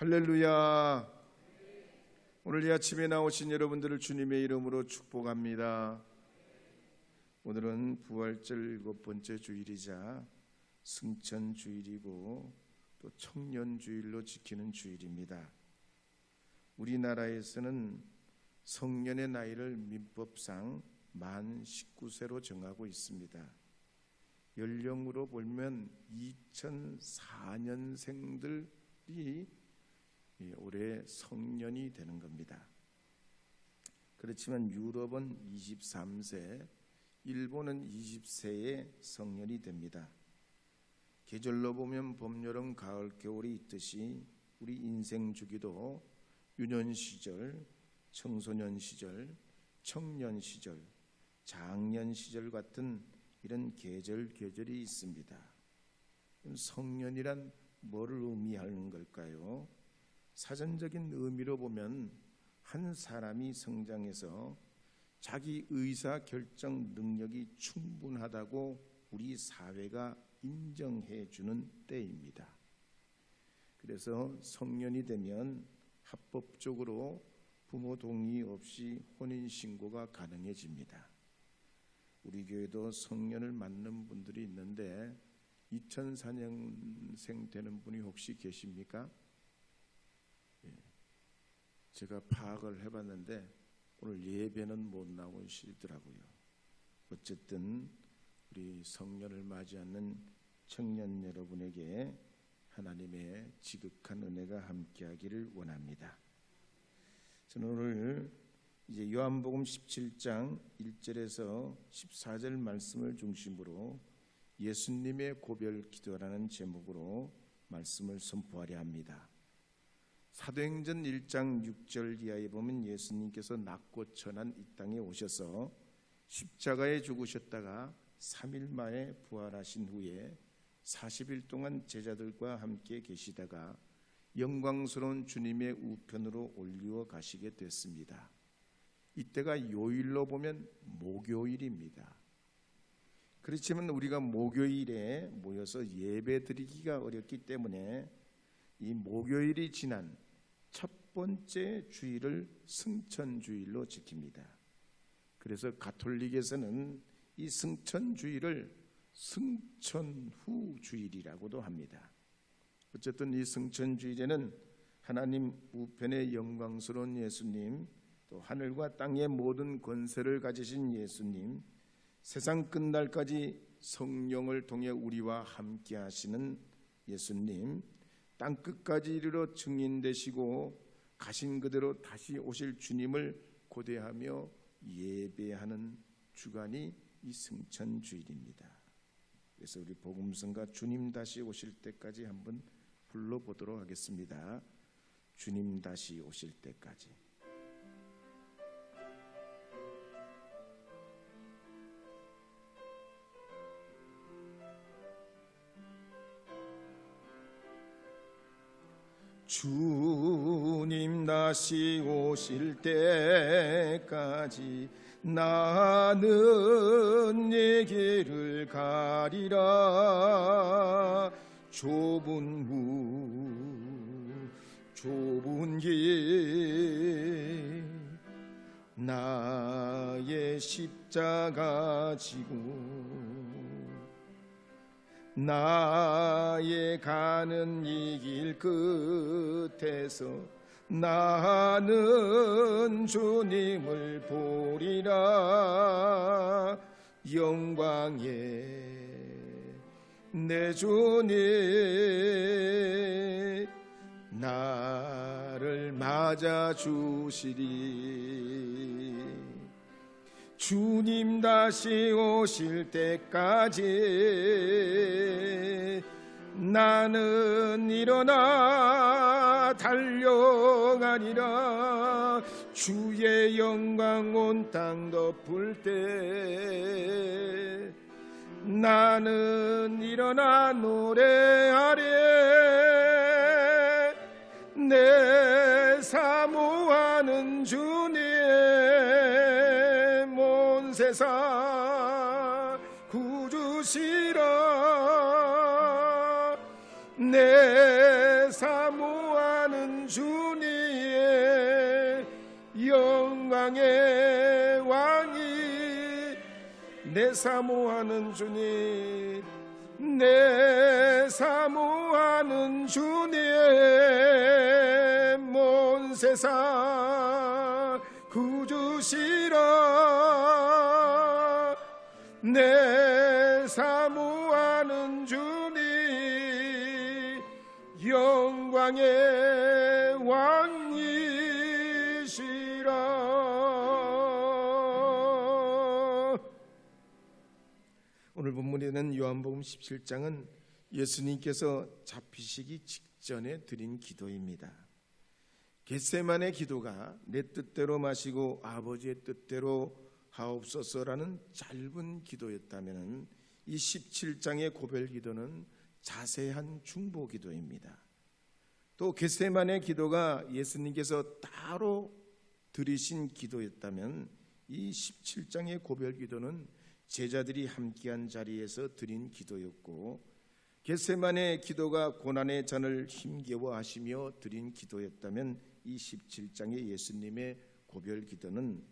할렐루야. 오늘 이 아침에 나오신 여러분들을 주님의 이름으로 축복합니다. 오늘은 부활절 7번째 주일이자 승천주일이고 또 청년주일로 지키는 주일입니다. 우리나라에서는 성년의 나이를 민법상 만 19세로 정하고 있습니다. 연령으로 보면 2004년생들이 올해 성년이 되는 겁니다. 그렇지만 유럽은 23세, 일본은 20세에 성년이 됩니다. 계절로 보면 봄, 여름, 가을, 겨울이 있듯이 우리 인생 주기도 유년 시절, 청소년 시절, 청년 시절, 장년 시절 같은 이런 계절이 있습니다. 성년이란 뭐를 의미하는 걸까요? 사전적인 의미로 보면 한 사람이 성장해서 자기 의사 결정 능력이 충분하다고 우리 사회가 인정해 주는 때입니다. 그래서 성년이 되면 합법적으로 부모 동의 없이 혼인신고가 가능해집니다. 우리 교회도 성년을 맞는 분들이 있는데 2004년생 되는 분이 혹시 계십니까? 제가 파악을 해봤는데 오늘 예배는 못 나오시더라고요. 어쨌든 우리 성년을 맞이하는 청년 여러분에게 하나님의 지극한 은혜가 함께하기를 원합니다. 저는 오늘 이제 요한복음 17장 1절에서 14절 말씀을 중심으로 예수님의 고별 기도라는 제목으로 말씀을 선포하려 합니다. 사도행전 1장 6절 이하에 보면 예수님께서 낮고 천한 이 땅에 오셔서 십자가에 죽으셨다가 3일 만에 부활하신 후에 40일 동안 제자들과 함께 계시다가 영광스러운 주님의 우편으로 올리워 가시게 됐습니다. 이때가 요일로 보면 목요일입니다. 그렇지만 우리가 목요일에 모여서 예배 드리기가 어렵기 때문에 이 목요일이 지난 첫 번째 주일을 승천주일로 지킵니다. 그래서 가톨릭에서는 이 승천주일을 승천후 주일이라고도 합니다. 어쨌든 이 승천주일에는 하나님 우편의 영광스러운 예수님, 또 하늘과 땅의 모든 권세를 가지신 예수님, 세상 끝날까지 성령을 통해 우리와 함께 하시는 예수님, 땅끝까지 이르러 증인되시고 가신 그대로 다시 오실 주님을 고대하며 예배하는 주간이 이 승천주일입니다. 그래서 우리 복음성가 주님 다시 오실 때까지 한번 불러보도록 하겠습니다. 주님 다시 오실 때까지. 주님 다시 오실 때까지 나는 네 길을 가리라. 좁은 길 나의 십자가 지고 나의 가는 이 길 끝에서 나는 주님을 보리라. 영광의 내 주님 나를 맞아 주시리. 주님 다시 오실 때까지 나는 일어나 달려가리라. 주의 영광 온 땅 덮을 때 나는 일어나 노래하리. 내 사모하는 주님 온 세상 구주시라. 내 사모하는 주님, 영광의 왕이 내 사모하는 주님, 내 사모하는 주님, 먼 세상 구주시라. 내 사모하는 주님, 영광의 왕이시라. 오늘 본문에는 요한복음 17장은 예수님께서 잡히시기 직전에 드린 기도입니다. 겟세마네 기도가 내 뜻대로 마시고 아버지의 뜻대로 하옵소서라는 짧은 기도였다면 이 17장의 고별 기도는 자세한 중보 기도입니다. 또 겟세마네 기도가 예수님께서 따로 드리신 기도였다면 이 17장의 고별 기도는 제자들이 함께한 자리에서 드린 기도였고, 겟세마네 기도가 고난의 잔을 힘겨워하시며 드린 기도였다면 이 17장의 예수님의 고별 기도는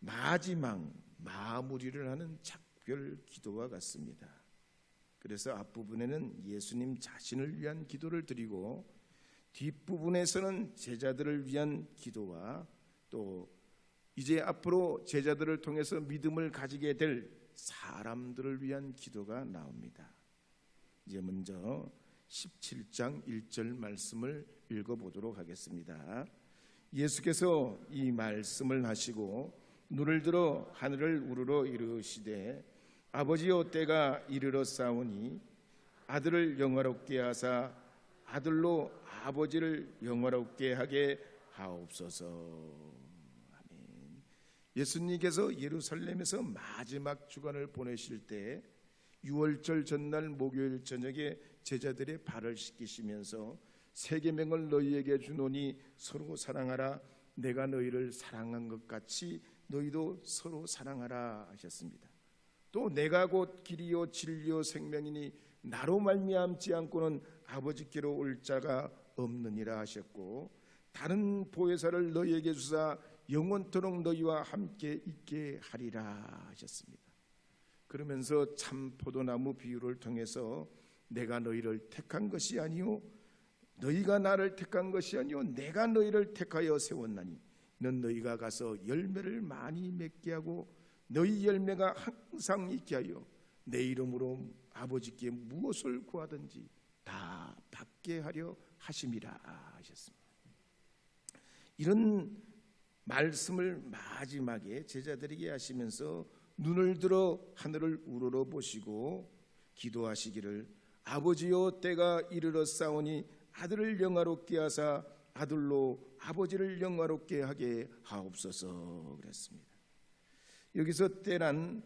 마지막 마무리를 하는 작별 기도와 같습니다. 그래서 앞부분에는 예수님 자신을 위한 기도를 드리고 뒷부분에서는 제자들을 위한 기도와 또 이제 앞으로 제자들을 통해서 믿음을 가지게 될 사람들을 위한 기도가 나옵니다. 이제 먼저 17장 1절 말씀을 읽어보도록 하겠습니다. 예수께서 이 말씀을 하시고 눈을 들어 하늘을 우러러 이르시되 아버지여 때가 이르러 싸우니 아들을 영화롭게 하사 아들로 아버지를 영화롭게 하게 하옵소서. 아멘. 예수님께서 예루살렘에서 마지막 주간을 보내실 때 유월절 전날 목요일 저녁에 제자들의 발을 씻기시면서 세 계명을 너희에게 주노니 서로 사랑하라. 내가 너희를 사랑한 것 같이 너희도 서로 사랑하라 하셨습니다. 또 내가 곧 길이요 진리요 생명이니 나로 말미암지 않고는 아버지께로 올 자가 없느니라 하셨고, 다른 보혜사를 너희에게 주사 영원토록 너희와 함께 있게 하리라 하셨습니다. 그러면서 참 포도나무 비유를 통해서 내가 너희를 택한 것이 아니요 너희가 나를 택한 것이 아니요 내가 너희를 택하여 세웠나니 이는 너희가 가서 열매를 많이 맺게 하고 너희 열매가 항상 있게 하여 내 이름으로 아버지께 무엇을 구하든지 다 받게 하려 하심이라 하셨습니다. 이런 말씀을 마지막에 제자들에게 하시면서 눈을 들어 하늘을 우러러 보시고 기도하시기를 아버지여 때가 이르러 싸우니 아들을 영화롭게 하사 아들로 아버지를 영화롭게 하게 하옵소서 그랬습니다. 여기서 때란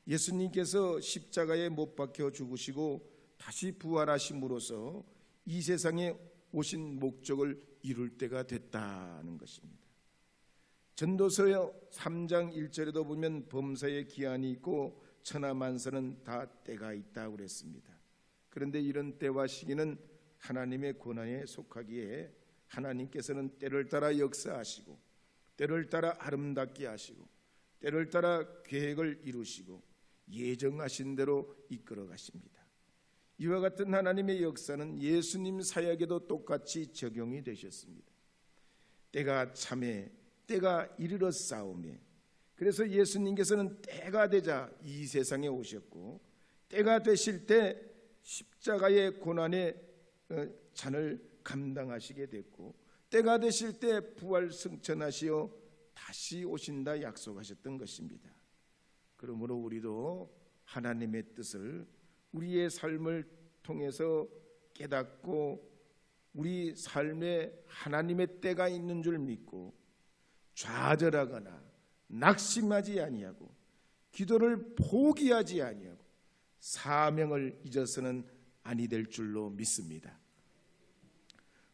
예수님께서 십자가에 못 박혀 죽으시고 다시 부활하심으로써 이 세상에 오신 목적을 이룰 때가 됐다는 것입니다. 전도서 3장 1절에도 보면 범사에 기한이 있고 천하만사는 다 때가 있다고 그랬습니다. 그런데 이런 때와 시기는 하나님의 권한에 속하기에 하나님께서는 때를 따라 역사하시고 때를 따라 아름답게 하시고 때를 따라 계획을 이루시고 예정하신 대로 이끌어 가십니다. 이와 같은 하나님의 역사는 예수님 사역에도 똑같이 적용이 되셨습니다. 때가 참에 때가 이르러 싸움에, 그래서 예수님께서는 때가 되자 이 세상에 오셨고 때가 되실 때 십자가의 고난의 잔을 감당하시게 됐고 때가 되실 때 부활 승천하시어 다시 오신다 약속하셨던 것입니다. 그러므로 우리도 하나님의 뜻을 우리의 삶을 통해서 깨닫고 우리 삶에 하나님의 때가 있는 줄 믿고 좌절하거나 낙심하지 아니하고 기도를 포기하지 아니하고 사명을 잊어서는 아니 될 줄로 믿습니다.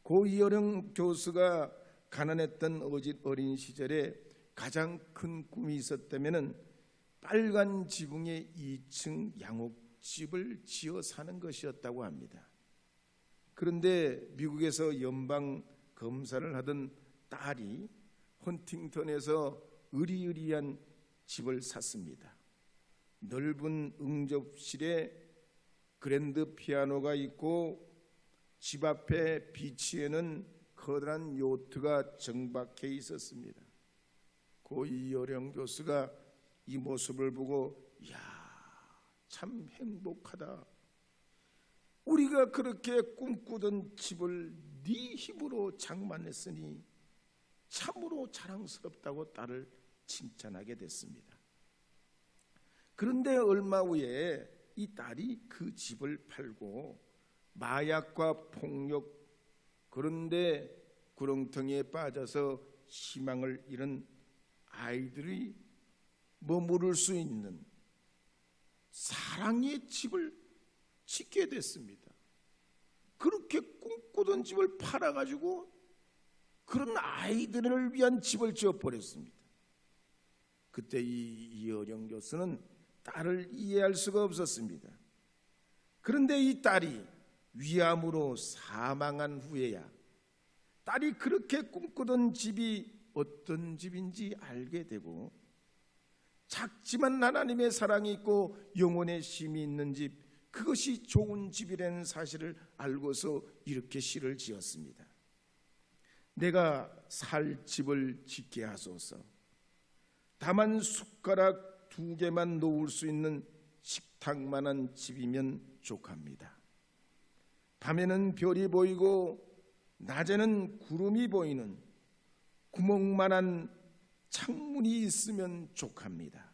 고 이어령 교수가 가난했던 어린 시절에 가장 큰 꿈이 있었다면 빨간 지붕에 2층 양옥집을 지어 사는 것이었다고 합니다. 그런데 미국에서 연방 검사를 하던 딸이 헌팅턴에서 으리으리한 집을 샀습니다. 넓은 응접실에 그랜드 피아노가 있고 집 앞에 비치에는 커다란 요트가 정박해 있었습니다. 고 이효령 교수가 이 모습을 보고 이야, 참 행복하다. 우리가 그렇게 꿈꾸던 집을 네 힘으로 장만했으니 참으로 자랑스럽다고 딸을 칭찬하게 됐습니다. 그런데 얼마 후에 이 딸이 그 집을 팔고 마약과 폭력, 그런데 구렁텅이에 빠져서 희망을 잃은 아이들이 머무를 수 있는 사랑의 집을 짓게 됐습니다. 그렇게 꿈꾸던 집을 팔아가지고 그런 아이들을 위한 집을 지어버렸습니다. 그때 이효령 교수는 딸을 이해할 수가 없었습니다. 그런데 이 딸이 위암으로 사망한 후에야 딸이 그렇게 꿈꾸던 집이 어떤 집인지 알게 되고, 작지만 하나님의 사랑이 있고 영혼의 쉼이 있는 집, 그것이 좋은 집이라는 사실을 알고서 이렇게 시를 지었습니다. 내가 살 집을 짓게 하소서. 다만 숟가락 2개만 놓을 수 있는 식탁만한 집이면 족합니다. 밤에는 별이 보이고 낮에는 구름이 보이는 구멍만한 창문이 있으면 족합니다.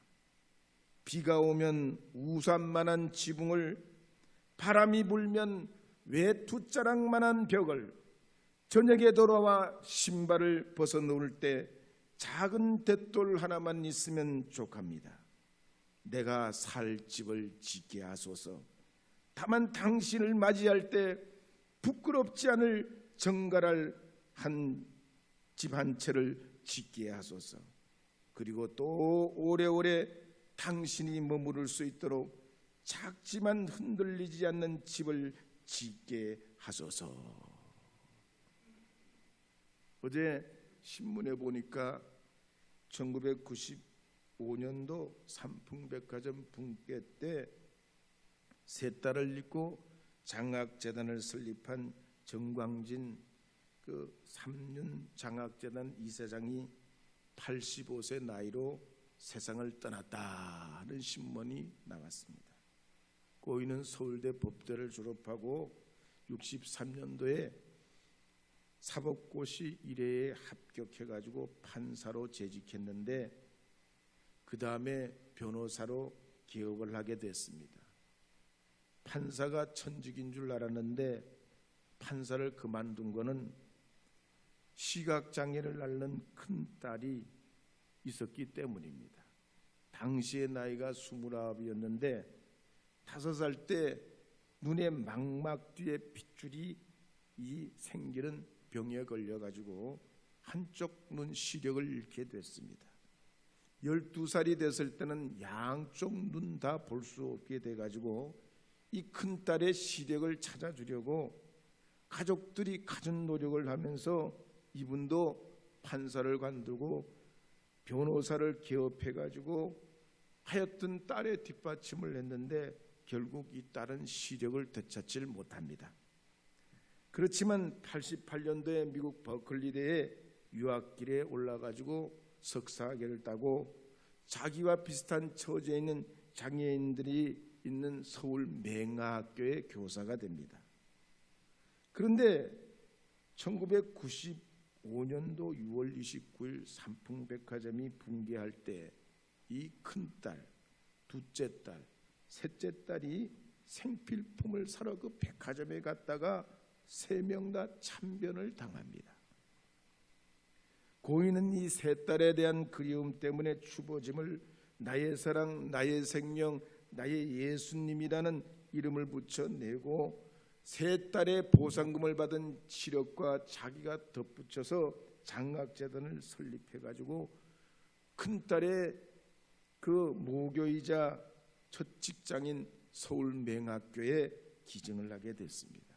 비가 오면 우산만한 지붕을, 바람이 불면 외투자락만한 벽을, 저녁에 돌아와 신발을 벗어놓을 때 작은 돛돌 하나만 있으면 족합니다. 내가 살 집을 짓게 하소서. 다만 당신을 맞이할 때 부끄럽지 않을 정갈할 한 집 한 채를 짓게 하소서. 그리고 또 오래오래 당신이 머무를 수 있도록 작지만 흔들리지 않는 집을 짓게 하소서. 어제 신문에 보니까 1995년도 삼풍백화점 붕괴 때 세 딸을 잃고 장학재단을 설립한 정광진 그 3륜 장학재단 이사장이 85세 나이로 세상을 떠났다는 신문이 나왔습니다. 고인은 서울대 법대를 졸업하고 63년도에 사법고시 1회에 합격해가지고 판사로 재직했는데 그 다음에 변호사로 개업을 하게 됐습니다. 판사가 천직인 줄 알았는데 판사를 그만둔 거는 시각장애를 앓는 큰딸이 있었기 때문입니다. 당시의 나이가 29이었는데 5살 때 눈의 망막 뒤에 핏줄이 생기는 병에 걸려가지고 한쪽 눈 시력을 잃게 됐습니다. 12살이 됐을 때는 양쪽 눈 다 볼 수 없게 돼가지고 이 큰딸의 시력을 찾아주려고 가족들이 갖은 노력을 하면서 이분도 판사를 관두고 변호사를 개업해가지고 하여튼 딸의 뒷받침을 했는데 결국 이 딸은 시력을 되찾지를 못합니다. 그렇지만 88년도에 미국 버클리대에 유학길에 올라가지고 석사학위를 따고 자기와 비슷한 처지에 있는 장애인들이 있는 서울 맹아학교의 교사가 됩니다. 그런데 1995년도 6월 29일 삼풍백화점이 붕괴할 때 이 큰딸, 둘째 딸, 셋째 딸이 생필품을 사러 그 백화점에 갔다가 3명 다 참변을 당합니다. 고인은 이 세 딸에 대한 그리움 때문에 주버짐을 나의 사랑, 나의 생명, 나의 예수님이라는 이름을 붙여내고 세 딸의 보상금을 받은 시력과 자기가 덧붙여서 장학재단을 설립해가지고 큰딸의 그 모교이자 첫 직장인 서울맹학교에 기증을 하게 됐습니다.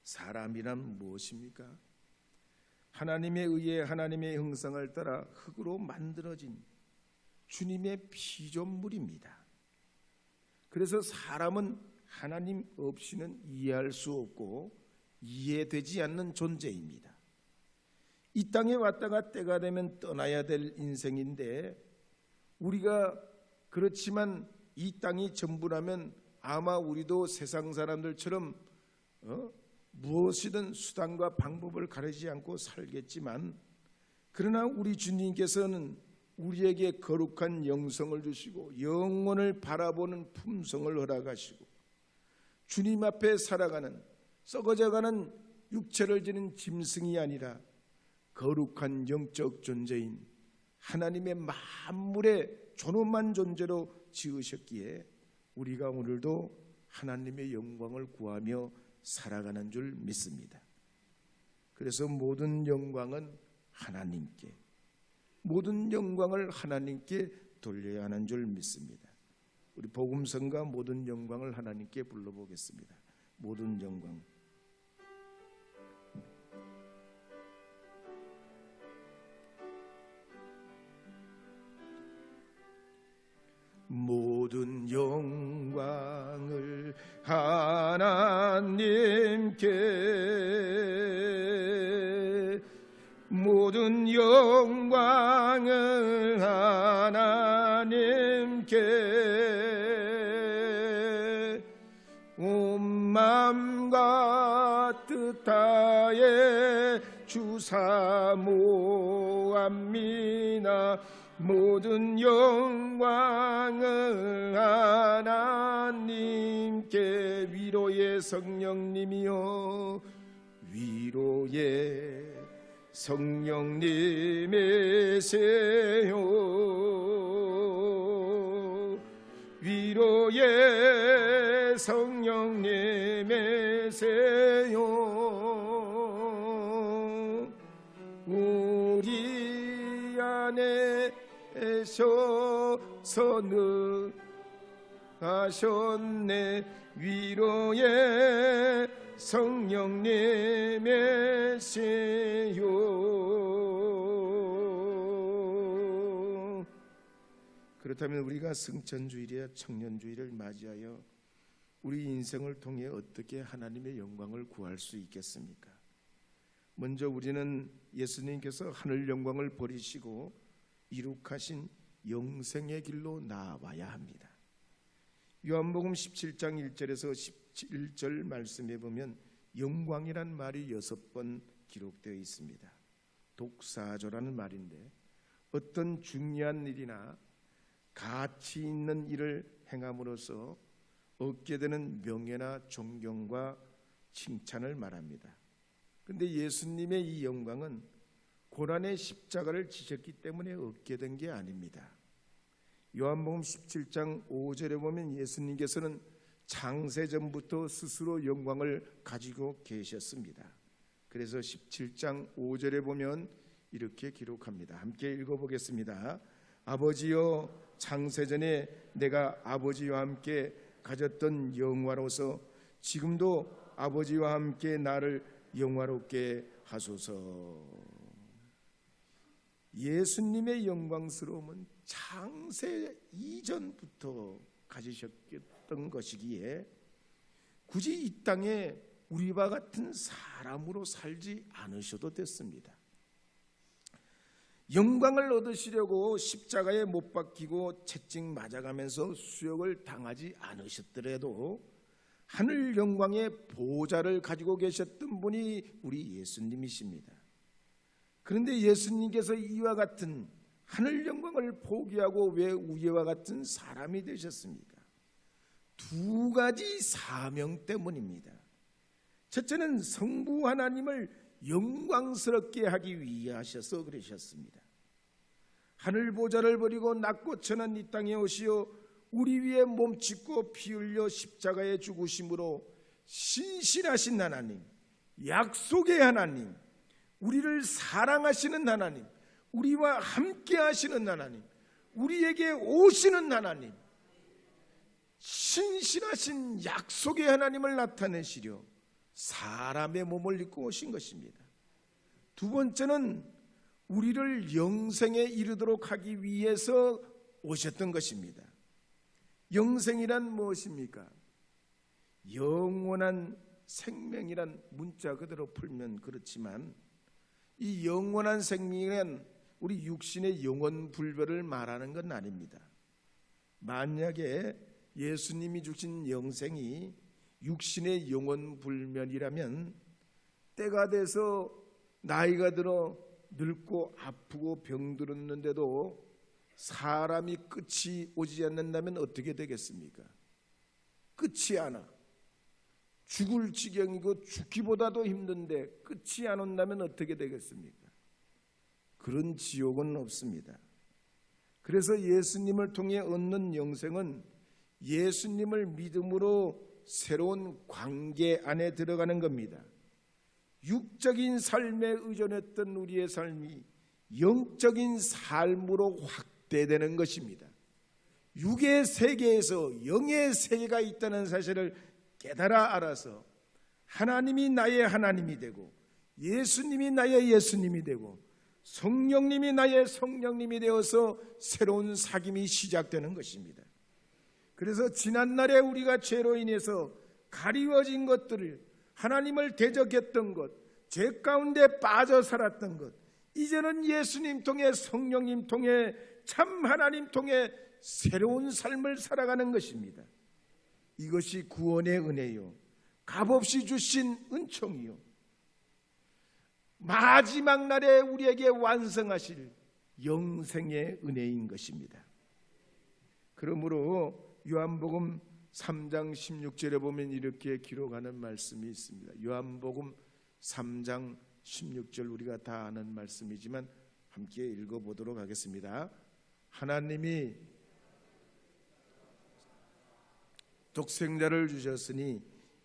사람이란 무엇입니까? 하나님에 의해 하나님의 형상을 따라 흙으로 만들어진 주님의 피조물입니다. 그래서 사람은 하나님 없이는 이해할 수 없고 이해되지 않는 존재입니다. 이 땅에 왔다가 때가 되면 떠나야 될 인생인데, 우리가 그렇지만 이 땅이 전부라면 아마 우리도 세상 사람들처럼 무엇이든 수단과 방법을 가리지 않고 살겠지만, 그러나 우리 주님께서는 우리에게 거룩한 영성을 주시고 영혼을 바라보는 품성을 허락하시고, 주님 앞에 살아가는 썩어져가는 육체를 지닌 짐승이 아니라 거룩한 영적 존재인 하나님의 만물의 존엄한 존재로 지으셨기에 우리가 오늘도 하나님의 영광을 구하며 살아가는 줄 믿습니다. 그래서 모든 영광은 하나님께, 모든 영광을 하나님께 돌려야 하는 줄 믿습니다. 우리 복음성가 모든 영광을 하나님께 불러보겠습니다. 모든 영광. 모든 영광을 하나님께, 모든 영광을 하나님께, 온 맘과 뜻 다해 주 사모합니다. 모든 영광을 하나님께. 위로의 성령님이여, 위로의 성령님이세요. 위로의 성령님이세요. 우리 안에 에셔서 능하셨네. 위로의 성령님이시요. 그렇다면 우리가 승천주일이나 청년주일을 맞이하여 우리 인생을 통해 어떻게 하나님의 영광을 구할 수 있겠습니까? 먼저 우리는 예수님께서 하늘 영광을 버리시고 이룩하신 영생의 길로 나아와야 합니다. 요한복음 17장 1절에서 17절 말씀에 보면 영광이란 말이 6번 기록되어 있습니다. 독사조라는 말인데, 어떤 중요한 일이나 가치 있는 일을 행함으로써 얻게 되는 명예나 존경과 칭찬을 말합니다. 그런데 예수님의 이 영광은 고난의 십자가를 지셨기 때문에 얻게 된 게 아닙니다. 요한복음 17장 5절에 보면 예수님께서는 창세전부터 스스로 영광을 가지고 계셨습니다. 그래서 17장 5절에 보면 이렇게 기록합니다. 함께 읽어보겠습니다. 아버지여, 창세전에 내가 아버지와 함께 가졌던 영화로서 지금도 아버지와 함께 나를 영화롭게 하소서. 예수님의 영광스러움은 창세 이전부터 가지셨던 것이기에 굳이 이 땅에 우리와 같은 사람으로 살지 않으셔도 됐습니다. 영광을 얻으시려고 십자가에 못 박히고 채찍 맞아가면서 수욕을 당하지 않으셨더라도 하늘 영광의 보좌를 가지고 계셨던 분이 우리 예수님이십니다. 그런데 예수님께서 이와 같은 하늘 영광을 포기하고 왜 우리와 같은 사람이 되셨습니까? 두 가지 사명 때문입니다. 첫째는 성부 하나님을 영광스럽게 하기 위하셔서 그러셨습니다. 하늘 보좌를 버리고 낮고 천한 이 땅에 오시어 우리 위에 몸짓고 피 흘려 십자가에 죽으심으로 신실하신 하나님, 약속의 하나님, 우리를 사랑하시는 하나님, 우리와 함께 하시는 하나님, 우리에게 오시는 하나님, 신실하신 약속의 하나님을 나타내시려 사람의 몸을 입고 오신 것입니다. 두 번째는 우리를 영생에 이르도록 하기 위해서 오셨던 것입니다. 영생이란 무엇입니까? 영원한 생명이란 문자 그대로 풀면 그렇지만 이 영원한 생명은 우리 육신의 영원 불멸을 말하는 건 아닙니다. 만약에 예수님이 주신 영생이 육신의 영원 불멸이라면 때가 돼서 나이가 들어 늙고 아프고 병들었는데도 사람이 끝이 오지 않는다면 어떻게 되겠습니까? 끝이 안 와. 죽을 지경이고 죽기보다도 힘든데 끝이 안 온다면 어떻게 되겠습니까? 그런 지옥은 없습니다. 그래서 예수님을 통해 얻는 영생은 예수님을 믿음으로 새로운 관계 안에 들어가는 겁니다. 육적인 삶에 의존했던 우리의 삶이 영적인 삶으로 확대되는 것입니다. 육의 세계에서 영의 세계가 있다는 사실을 깨달아 알아서 하나님이 나의 하나님이 되고 예수님이 나의 예수님이 되고 성령님이 나의 성령님이 되어서 새로운 사귐이 시작되는 것입니다. 그래서 지난날에 우리가 죄로 인해서 가리워진 것들을 하나님을 대적했던 것, 죄 가운데 빠져 살았던 것, 이제는 예수님 통해 성령님 통해 참 하나님 통해 새로운 삶을 살아가는 것입니다. 이것이 구원의 은혜요, 값없이 주신 은총이요, 마지막 날에 우리에게 완성하실 영생의 은혜인 것입니다. 그러므로 요한복음 3장 16절에 보면 이렇게 기록하는 말씀이 있습니다. 요한복음 3장 16절 우리가 다 아는 말씀이지만 함께 읽어보도록 하겠습니다. 하나님이 독생자를 주셨으니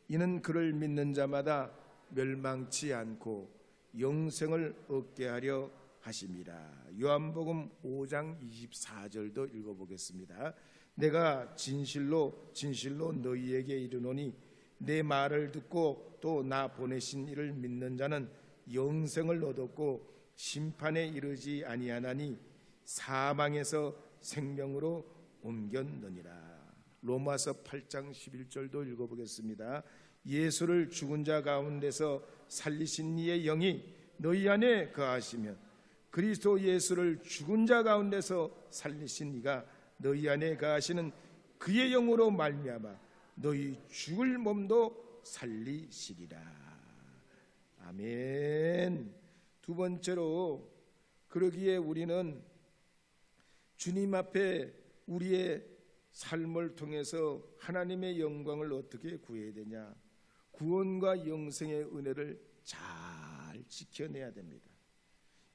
이는 그를 믿는 자마다 멸망치 않고 영생을 얻게 하려 하심이라. 요한복음 5장 24절도 읽어보겠습니다. 내가 진실로 진실로 너희에게 이르노니 내 말을 듣고 또 나 보내신 이를 믿는 자는 영생을 얻었고 심판에 이르지 아니하나니 사망에서 생명으로 옮겼느니라. 로마서 8장 11절도 읽어보겠습니다. 예수를 죽은 자 가운데서 살리신 이의 영이 너희 안에 거하시면 그리스도 예수를 죽은 자 가운데서 살리신 이가 너희 안에 거하시는 그의 영으로 말미암아 너희 죽을 몸도 살리시리라. 아멘. 두 번째로, 그러기에 우리는 주님 앞에 우리의 삶을 통해서 하나님의 영광을 어떻게 구해야 되냐? 구원과 영생의 은혜를 잘 지켜내야 됩니다.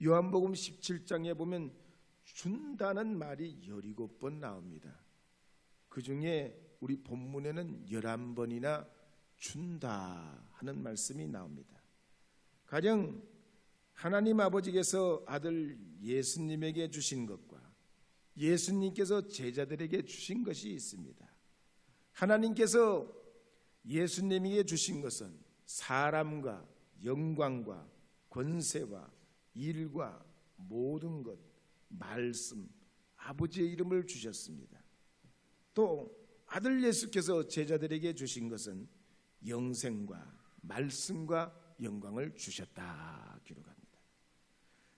요한복음 17장에 보면 준다는 말이 17번 나옵니다. 그 중에 우리 본문에는 11번이나 준다 하는 말씀이 나옵니다. 가령 하나님 아버지께서 아들 예수님에게 주신 것과 예수님께서 제자들에게 주신 것이 있습니다. 하나님께서 예수님에게 주신 것은 사람과 영광과 권세와 일과 모든 것, 말씀, 아버지의 이름을 주셨습니다. 또 아들 예수께서 제자들에게 주신 것은 영생과 말씀과 영광을 주셨다 기록합니다.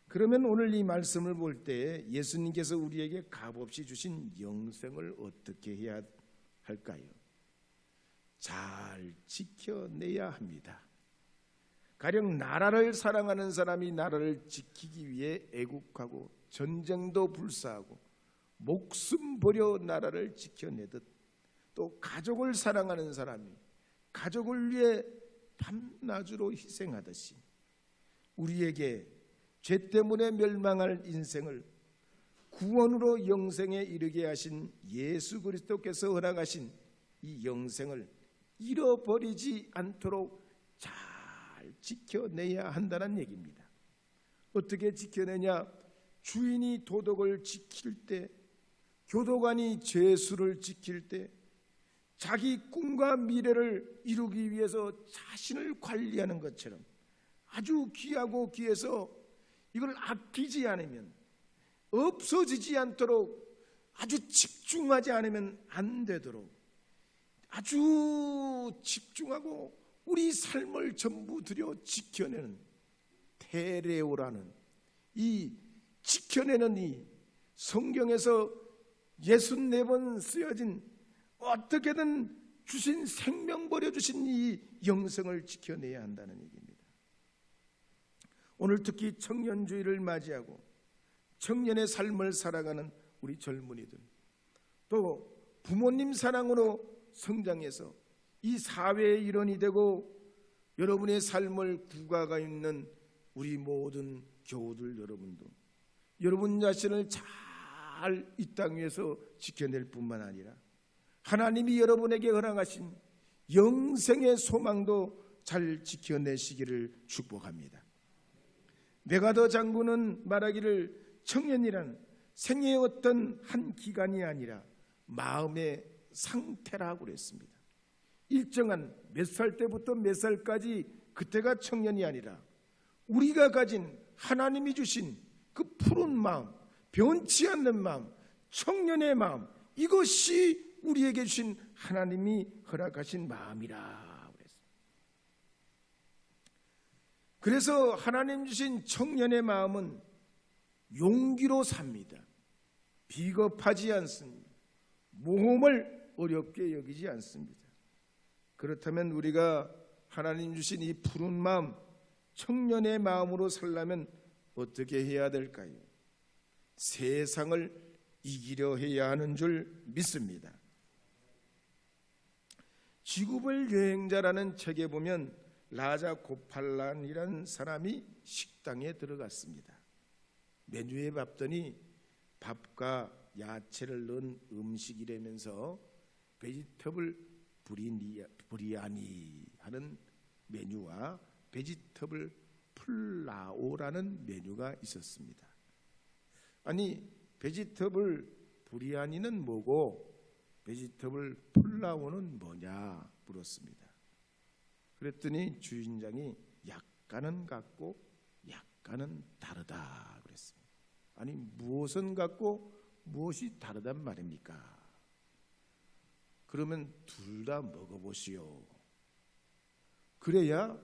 그러면 오늘 이 말씀을 볼 때 예수님께서 우리에게 값없이 주신 영생을 어떻게 해야 할까요? 잘 지켜내야 합니다. 가령 나라를 사랑하는 사람이 나라를 지키기 위해 애국하고 전쟁도 불사하고 목숨 버려 나라를 지켜내듯, 또 가족을 사랑하는 사람이 가족을 위해 밤낮으로 희생하듯이 우리에게 죄 때문에 멸망할 인생을 구원으로 영생에 이르게 하신 예수 그리스도께서 허락하신 이 영생을 잃어버리지 않도록 잘 지켜내야 한다는 얘기입니다. 어떻게 지켜내냐? 주인이 도덕을 지킬 때, 교도관이 죄수를 지킬 때, 자기 꿈과 미래를 이루기 위해서 자신을 관리하는 것처럼 아주 귀하고 귀해서 이걸 아끼지 않으면, 없어지지 않도록 아주 집중하지 않으면 안 되도록 아주 집중하고 우리 삶을 전부 들여 지켜내는 테레오라는, 이 지켜내는 이 성경에서 64번 쓰여진, 어떻게든 주신 생명 버려주신 이 영성을 지켜내야 한다는 얘기입니다. 오늘 특히 청년주의를 맞이하고 청년의 삶을 살아가는 우리 젊은이들, 또 부모님 사랑으로 성장해서 이 사회의 일원이 되고 여러분의 삶을 구가가 있는 우리 모든 교우들 여러분도 여러분 자신을 잘 이 땅 위에서 지켜낼 뿐만 아니라 하나님이 여러분에게 허락하신 영생의 소망도 잘 지켜내시기를 축복합니다. 메가더 장군은 말하기를 청년이란 생애의 어떤 한 기간이 아니라 마음의 상태라고 그랬습니다. 일정한 몇 살 때부터 몇 살까지 그때가 청년이 아니라 우리가 가진 하나님이 주신 그 푸른 마음, 변치 않는 마음, 청년의 마음, 이것이 우리에게 주신 하나님이 허락하신 마음이라 그랬습니다. 그래서 하나님 주신 청년의 마음은 용기로 삽니다. 비겁하지 않습니다. 모험을 어렵게 여기지 않습니다. 그렇다면 우리가 하나님 주신 이 푸른 마음, 청년의 마음으로 살려면 어떻게 해야 될까요? 세상을 이기려 해야 하는 줄 믿습니다. 지구별 여행자라는 책에 보면 라자 고팔란이라는 사람이 식당에 들어갔습니다. 메뉴에 봤더니 밥과 야채를 넣은 음식이라면서 베지터블 브리아니 하는 메뉴와 베지터블 플라오라는 메뉴가 있었습니다. 아니, 베지터블 브리아니는 뭐고 베지터블 플라오는 뭐냐 물었습니다. 그랬더니 주인장이 약간은 같고 약간은 다르다 그랬습니다. 아니, 무엇은 같고 무엇이 다르단 말입니까? 그러면 둘 다 먹어보시오. 그래야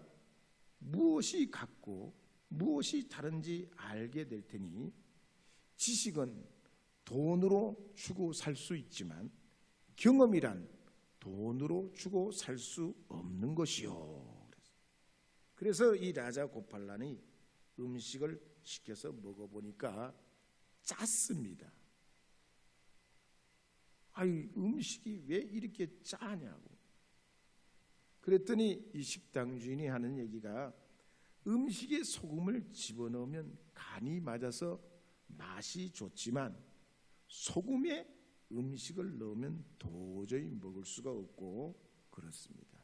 무엇이 같고 무엇이 다른지 알게 될 테니, 지식은 돈으로 주고 살 수 있지만 경험이란 돈으로 주고 살 수 없는 것이요. 그래서 이 라자 고팔란이 음식을 시켜서 먹어보니까 짰습니다. 아이, 음식이 왜 이렇게 짜냐고. 그랬더니 이 식당 주인이 하는 얘기가, 음식에 소금을 집어넣으면 간이 맞아서 맛이 좋지만 소금에 음식을 넣으면 도저히 먹을 수가 없고 그렇습니다.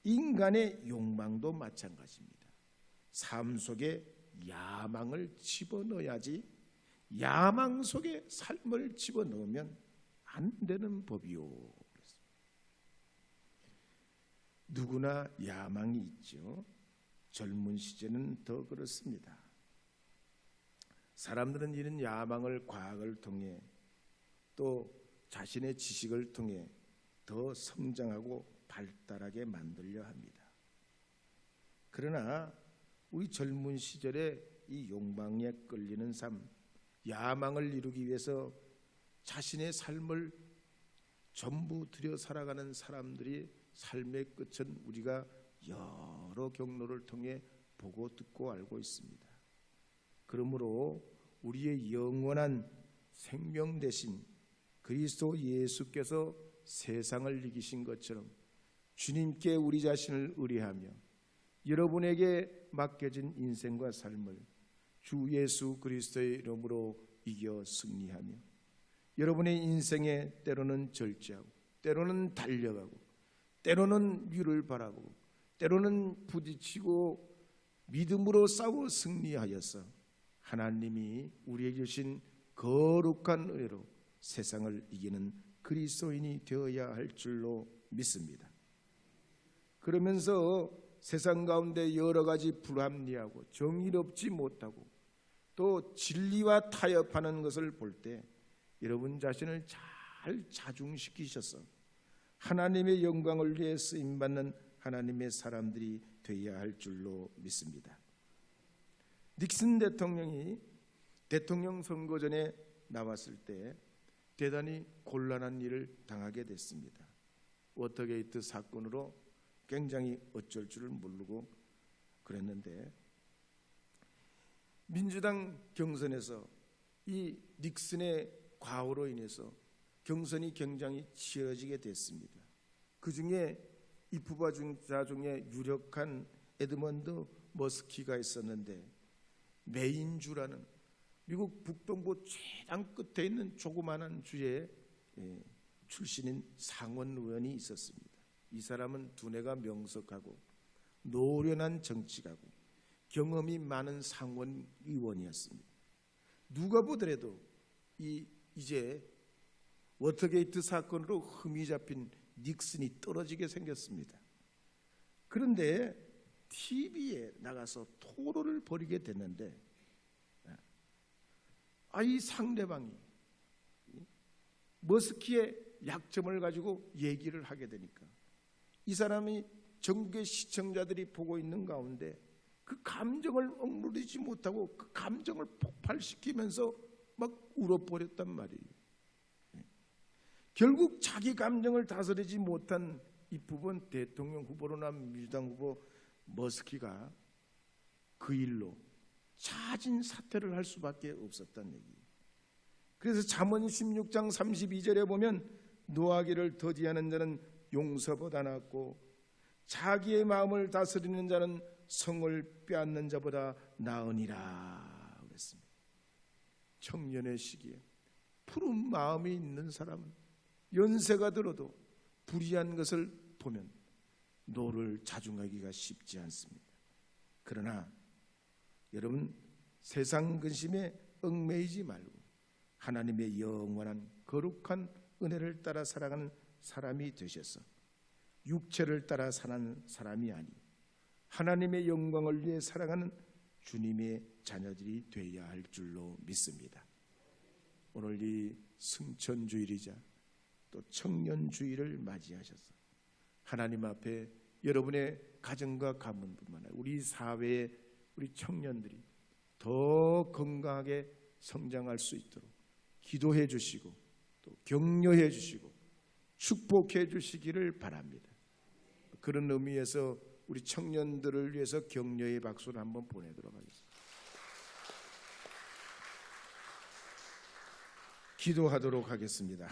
인간의 욕망도 마찬가지입니다. 삶 속에 야망을 집어넣어야지 야망 속에 삶을 집어넣으면 안 되는 법이요. 누구나 야망이 있죠. 젊은 시절은 더 그렇습니다. 사람들은 이런 야망을 과학을 통해 또 자신의 지식을 통해 더 성장하고 발달하게 만들려 합니다. 그러나 우리 젊은 시절에 이 욕망에 끌리는 삶, 야망을 이루기 위해서 자신의 삶을 전부 들여 살아가는 사람들이 삶의 끝은 우리가 여러 경로를 통해 보고 듣고 알고 있습니다. 그러므로 우리의 영원한 생명 대신 그리스도 예수께서 세상을 이기신 것처럼 주님께 우리 자신을 의뢰하며 여러분에게 맡겨진 인생과 삶을 주 예수 그리스도의 이름으로 이겨 승리하며 여러분의 인생에 때로는 절제하고 때로는 달려가고 때로는 위를 바라보고 때로는 부딪히고 믿음으로 싸워 승리하여서 하나님이 우리에게 주신 거룩한 은혜로 세상을 이기는 그리스도인이 되어야 할 줄로 믿습니다. 그러면서 세상 가운데 여러 가지 불합리하고 정의롭지 못하고 또 진리와 타협하는 것을 볼 때 여러분 자신을 잘 자중시키셔서 하나님의 영광을 위해 쓰임받는 하나님의 사람들이 되어야 할 줄로 믿습니다. 닉슨 대통령이 대통령 선거 전에 나왔을 때 대단히 곤란한 일을 당하게 됐습니다. 워터게이트 사건으로 굉장히 어쩔 줄을 모르고 그랬는데 민주당 경선에서 이 닉슨의 과오로 인해서 경선이 굉장히 치열어지게 됐습니다. 그중에 이 부부자 중에 유력한 에드먼드 머스키가 있었는데 메인주라는 미국 북동부 최단 끝에 있는 조그마한 주의 출신인 상원 의원이 있었습니다. 이 사람은 두뇌가 명석하고 노련한 정치가고 경험이 많은 상원 의원이었습니다. 누가 보더라도 이제 워터게이트 사건으로 흠이 잡힌 닉슨이 떨어지게 생겼습니다. 그런데 TV에 나가서 토론을 벌이게 됐는데 이 상대방이 머스키의 약점을 가지고 얘기를 하게 되니까 이 사람이 전국의 시청자들이 보고 있는 가운데 그 감정을 억누르지 못하고 그 감정을 폭발시키면서 막 울어버렸단 말이에요. 결국 자기 감정을 다스리지 못한 이 부분 대통령 후보로나 민주당 후보 머스키가 그 일로 자진 사퇴를 할 수밖에 없었다는 얘기예요. 그래서 잠언 16장 32절에 보면 노하기를 더디하는 자는 용서보다 낫고 자기의 마음을 다스리는 자는 성을 빼앗는 자보다 나으니라 그랬습니다. 청년의 시기에 푸른 마음이 있는 사람은 연세가 들어도 불의한 것을 보면 노를 자중하기가 쉽지 않습니다. 그러나 여러분 세상 근심에 얽매이지 말고 하나님의 영원한 거룩한 은혜를 따라 살아가는 사람이 되셔서 육체를 따라 사는 사람이 아니 하나님의 영광을 위해 살아가는 주님의 자녀들이 되어야 할 줄로 믿습니다. 오늘 이 승천주일이자 또 청년주일을 맞이하셔서 하나님 앞에 여러분의 가정과 가문뿐만 아니라 우리 사회의 우리 청년들이 더 건강하게 성장할 수 있도록 기도해 주시고 또 격려해 주시고 축복해 주시기를 바랍니다. 그런 의미에서 우리 청년들을 위해서 격려의 박수를 한번 보내도록 하겠습니다. 기도하도록 하겠습니다.